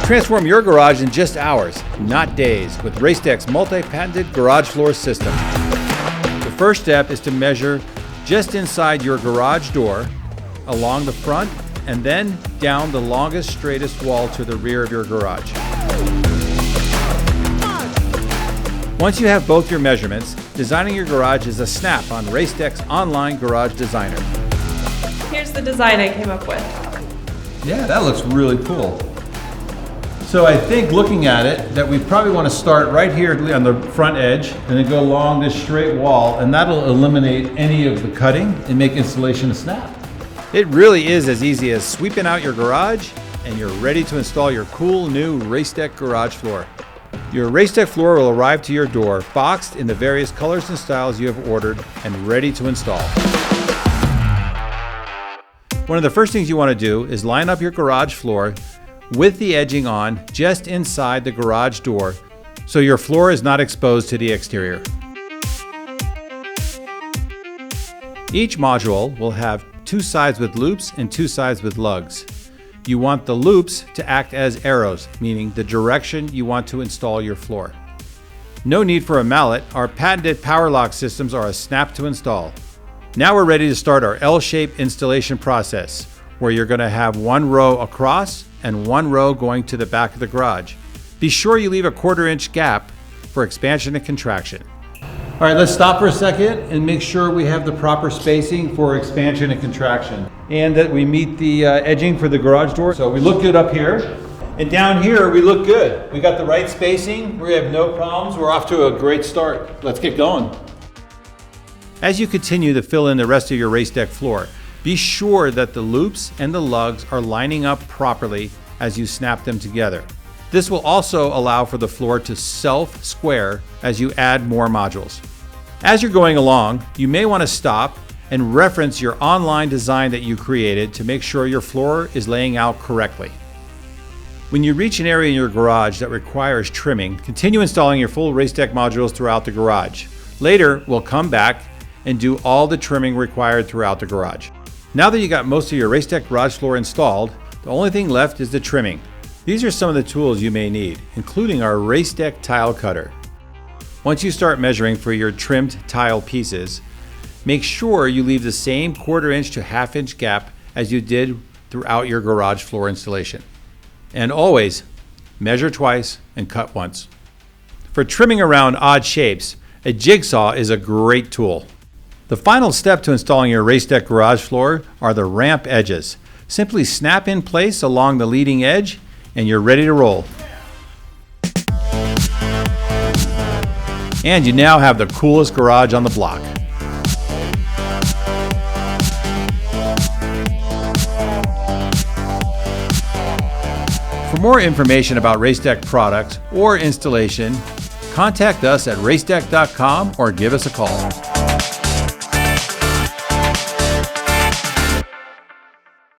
Transform your garage in just hours, not days, with RaceDeck's multi-patented garage floor system. The first step is to measure just inside your garage door, along the front, and then down the longest, straightest wall to the rear of your garage. Once you have both your measurements, designing your garage is a snap on RaceDeck's online garage designer. Here's the design I came up with. Yeah, that looks really cool. So I think looking at it, that we probably want to start right here on the front edge and then go along this straight wall, and that'll eliminate any of the cutting and make installation a snap. It really is as easy as sweeping out your garage and you're ready to install your cool new RaceDeck Garage Floor. Your RaceDeck floor will arrive to your door, boxed in the various colors and styles you have ordered and ready to install. One of the first things you want to do is line up your garage floor with the edging on just inside the garage door so your floor is not exposed to the exterior. Each module will have 2 sides with loops and 2 sides with lugs. You want the loops to act as arrows, meaning the direction you want to install your floor. No need for a mallet. Our patented power lock systems are a snap to install. Now we're ready to start our L-shaped installation process, where you're going to have 1 row across and 1 row going to the back of the garage. Be sure you leave a 1/4 inch gap for expansion and contraction. All right, let's stop for a second and make sure we have the proper spacing for expansion and contraction, and that we meet the edging for the garage door. So we look good up here, and down here we look good. We got the right spacing, we have no problems, we're off to a great start. Let's get going. As you continue to fill in the rest of your RaceDeck floor, be sure that the loops and the lugs are lining up properly as you snap them together. This will also allow for the floor to self-square as you add more modules. As you're going along, you may want to stop and reference your online design that you created to make sure your floor is laying out correctly. When you reach an area in your garage that requires trimming, continue installing your full RaceDeck modules throughout the garage. Later, we'll come back and do all the trimming required throughout the garage. Now that you got most of your RaceDeck garage floor installed, the only thing left is the trimming. These are some of the tools you may need, including our RaceDeck tile cutter. Once you start measuring for your trimmed tile pieces, make sure you leave the same 1/4 inch to 1/2 inch gap as you did throughout your garage floor installation. And always measure twice and cut once. For trimming around odd shapes, a jigsaw is a great tool. The final step to installing your RaceDeck garage floor are the ramp edges. Simply snap in place along the leading edge and you're ready to roll. And you now have the coolest garage on the block. For more information about RaceDeck products or installation, contact us at racedeck.com or give us a call.